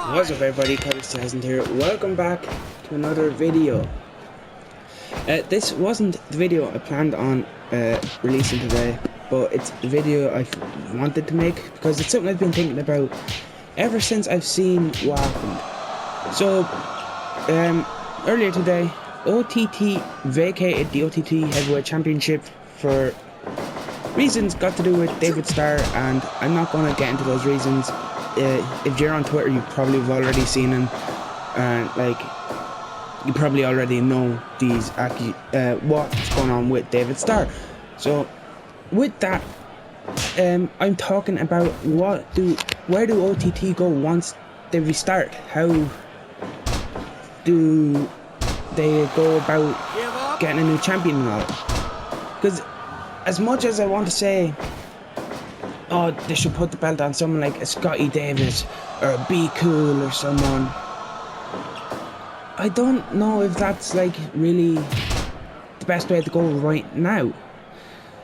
What's up everybody, Curtis2000 here. Welcome back to another video. This wasn't the video I planned on releasing today, but it's the video I wanted to make because it's something I've been thinking about ever since I've seen what happened. So, earlier today, OTT vacated the OTT Heavyweight Championship for reasons got to do with David Starr, and I'm not going to get into those reasons. If you're on Twitter, you probably have already seen them, and you probably already know these what's going on with David Starr. So with that, I'm talking about where do OTT go once they restart? How do they go about getting a new champion and all? Because as much as I want to say, oh, they should put the belt on someone like a Scotty Davis or a Be Cool or someone, I don't know if that's like really the best way to go right now.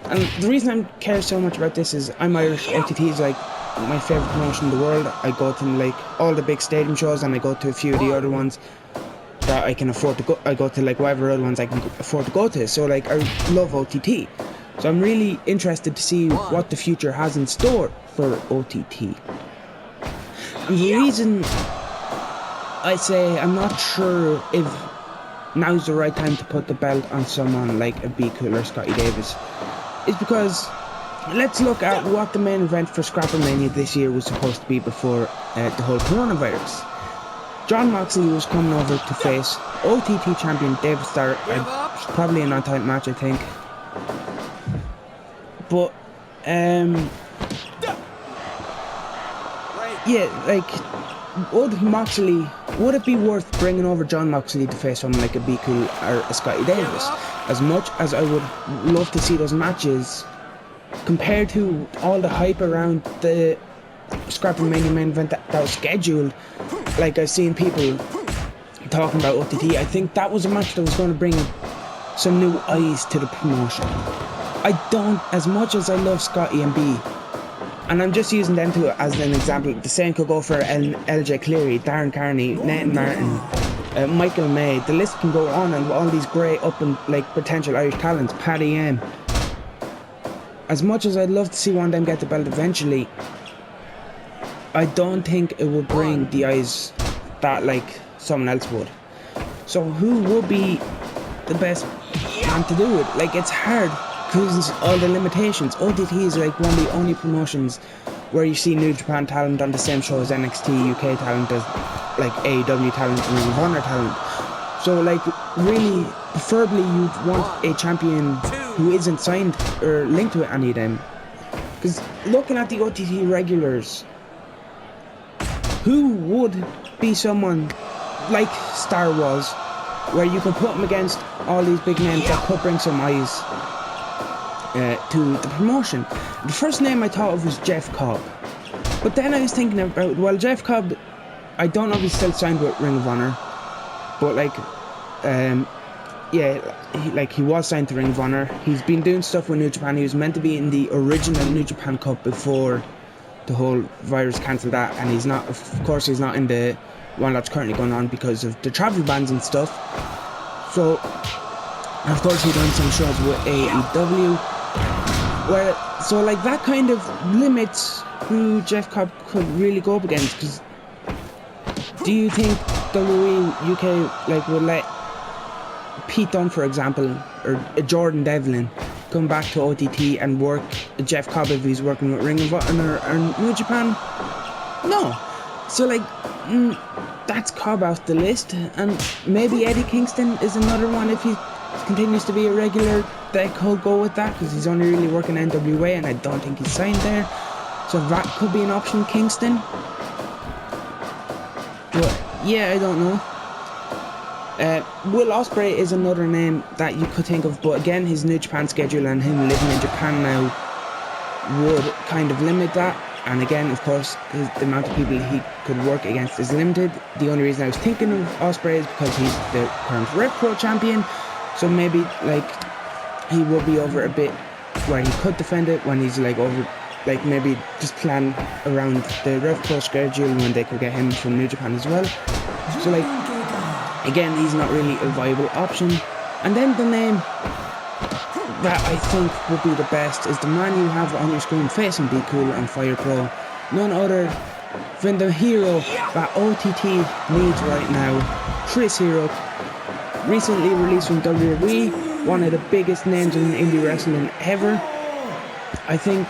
And the reason I care so much about this is I'm Irish. OTT is like my favourite promotion in the world. I go to like all the big stadium shows, and I go to a few of the other ones that I can afford to go. I go to like whatever other ones I can afford to go to. So like I love OTT. So I'm really interested to see what the future has in store for OTT. And the reason I say I'm not sure if now's the right time to put the belt on someone like a Be Cool or Scotty Davis is because let's look at what the main event for Scrappermania this year was supposed to be before the whole coronavirus. John Moxley was coming over to face OTT champion David Starr, probably a non-title match, I think. But, yeah, like, would it be worth bringing over John Moxley to face someone like a Be Cool or a Scotty Davis? As much as I would love to see those matches, compared to all the hype around the Scrappermania main event that was scheduled, like I've seen people talking about OTT, I think that was a match that was going to bring some new eyes to the promotion. I don't, as much as I love Scotty and B, and I'm just using them two as an example, the same could go for LJ Cleary, Darren Carney, Nathan Martin, Michael May, the list can go on, and all these great up and like potential Irish talents, Paddy M. As much as I'd love to see one of them get the belt eventually, I don't think it would bring the eyes that like someone else would. So who would be the best man to do it? Like, it's hard because all the limitations. OTT is like one of the only promotions where you see New Japan talent on the same show as NXT UK talent, as like AEW talent and Ring of Honor talent. So like really, preferably you'd want a champion who isn't signed or linked with any of them. Because looking at the OTT regulars, who would be someone like Star was, where you could put him against all these big names that could bring some eyes to the promotion? The first name I thought of was Jeff Cobb, but then I was thinking about, well, Jeff Cobb, I don't know if he's still signed with Ring of Honor, but like, yeah, he was signed to Ring of Honor. He's been doing stuff with New Japan. He was meant to be in the original New Japan Cup before the whole virus cancelled that, and he's not, of course he's not in the one that's currently going on because of the travel bans and stuff. So of course he done some shows with AEW, so like that kind of limits who Jeff Cobb could really go up against. Because do you think WWE UK like would let Pete Dunne, for example, or Jordan Devlin come back to OTT and work Jeff Cobb if he's working with Ring of Honor or New Japan? No. So like, that's Cobb off the list, and maybe Eddie Kingston is another one if he continues to be a regular that could go with that, because he's only really working NWA and I don't think he's signed there. So that could be an option, Kingston. But yeah, I don't know. Will Ospreay is another name that you could think of, but again, his New Japan schedule and him living in Japan now would kind of limit that. And again, of course, the amount of people he could work against is limited. The only reason I was thinking of Ospreay is because he's the current Rev Pro champion, so maybe like he will be over a bit where he could defend it when he's like over like maybe just plan around the Rev Pro schedule when they could get him from New Japan as well. So like, again, he's not really a viable option. And then the name that I think would be the best is the man you have on your screen facing Be Cool on Fire Pro. None other than the hero that OTT needs right now, Chris Hero. Recently released from WWE, one of the biggest names in indie wrestling ever. I think,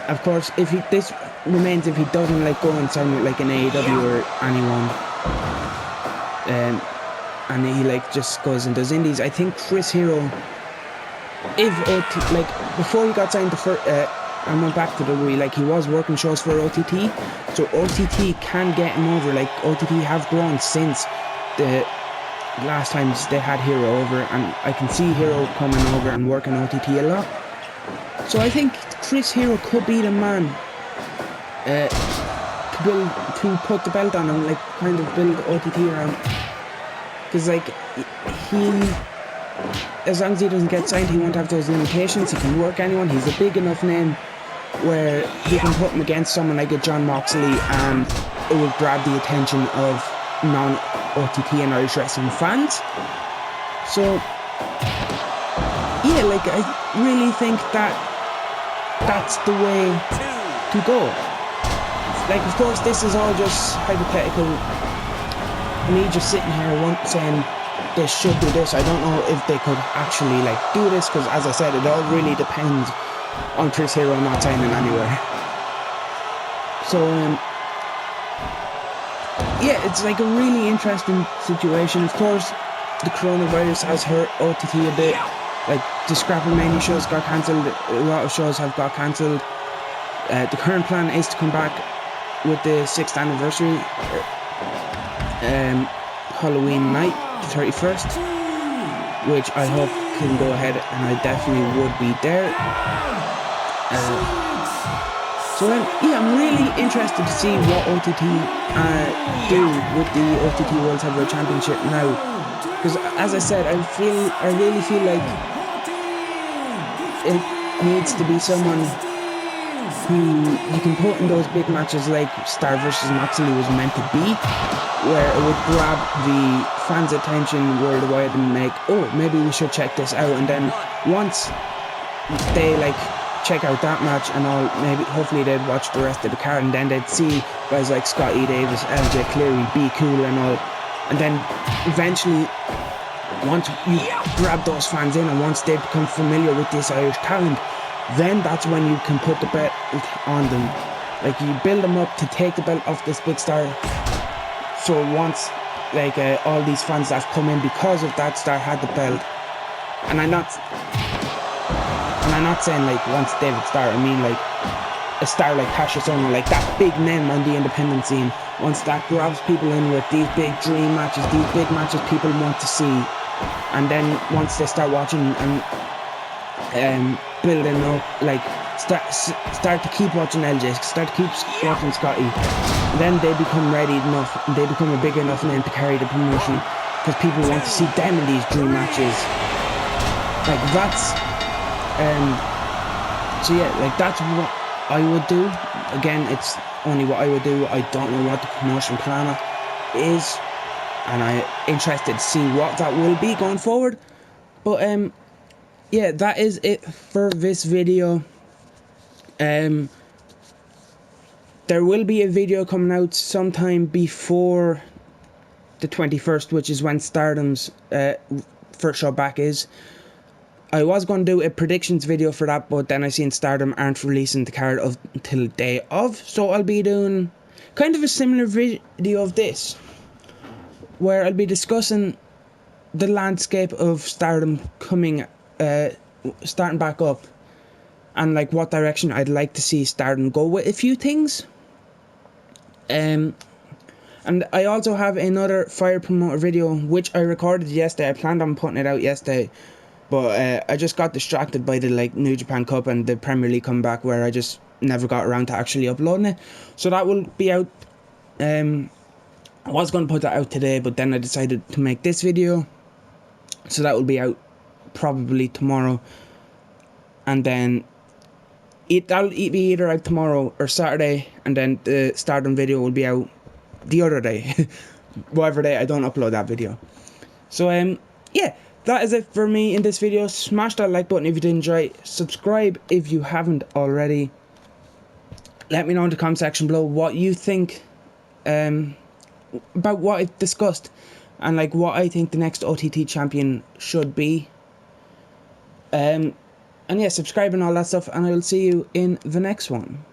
of course, if this remains, if he doesn't like go and sign with like an AEW or anyone, and he like just goes and does indies, I think Chris Hero, if like before he got signed and went back to WWE, like he was working shows for OTT, so OTT can get him over. Like OTT have grown since the last times they had Hero over, and I can see Hero coming over and working OTT a lot. So I think Chris Hero could be the man to put the belt on and like kind of build OTT around. Because like as long as he doesn't get signed, he won't have those limitations. He can work anyone. He's a big enough name where you can put him against someone like a John Moxley and it will grab the attention of non-OTT and Irish wrestling fans. So yeah, like I really think that's the way to go. Like, of course, this is all just hypothetical. Me just sitting here saying they should do this. I don't know if they could actually like do this, because as I said, it all really depends on Chris Hero not signing anywhere. So yeah, it's like a really interesting situation. Of course, the coronavirus has hurt OTT a bit. Like the Scrappermania shows got cancelled. A lot of shows have got cancelled. The current plan is to come back with the 6th anniversary Halloween night, the 31st, which I hope can go ahead, and I definitely would be there. So yeah, I'm really interested to see what OTT do with the OTT World Heavyweight Championship now, because as I said, I really feel like it needs to be someone who you can put in those big matches like Star vs. Moxley was meant to be, where it would grab the fans' attention worldwide and make, oh, maybe we should check this out. And then once they like check out that match and all, maybe hopefully they'd watch the rest of the card, and then they'd see guys like Scotty Davis, LJ Cleary, Be Cool and all. And then eventually, once you grab those fans in and once they become familiar with this Irish talent, then that's when you can put the belt on them. Like you build them up to take the belt off this big star. So once like all these fans that have come in because of that star had the belt, and I'm not saying like once David Starr, I mean like a star like Cassius Ohno, like that big name on the independent scene. Once that grabs people in with these big dream matches, these big matches people want to see, and then once they start watching and building up, like start to keep watching LJ, start to keep watching Scotty, then they become ready enough, they become a big enough name to carry the promotion, because people want to see them in these dream matches. Like that's so yeah, like that's what I would do. Again, it's only what I would do. I don't know what the promotion plan is, and I'm interested to see what that will be going forward. But yeah, that is it for this video. There will be a video coming out sometime before the 21st, which is when Stardom's first show back is. I was going to do a predictions video for that, but then I seen Stardom aren't releasing the card until the day of, so I'll be doing kind of a similar video of this, where I'll be discussing the landscape of Stardom coming, starting back up, and like what direction I'd like to see Stardom go with a few things. And I also have another Fire Promoter video which I recorded yesterday. I planned on putting it out yesterday, but I just got distracted by the like New Japan Cup and the Premier League comeback, where I just never got around to actually uploading it. So that will be out. I was going to put that out today, but then I decided to make this video, so that will be out probably tomorrow. And then That'll be either out tomorrow or Saturday, and then the Stardom video will be out the other day, whatever day I don't upload that video. So yeah, that is it for me in this video. Smash that like button if you did enjoy. Subscribe if you haven't already. Let me know in the comment section below what you think about what I've discussed, and like what I think the next OTT champion should be. And yeah, subscribe and all that stuff, and I'll see you in the next one.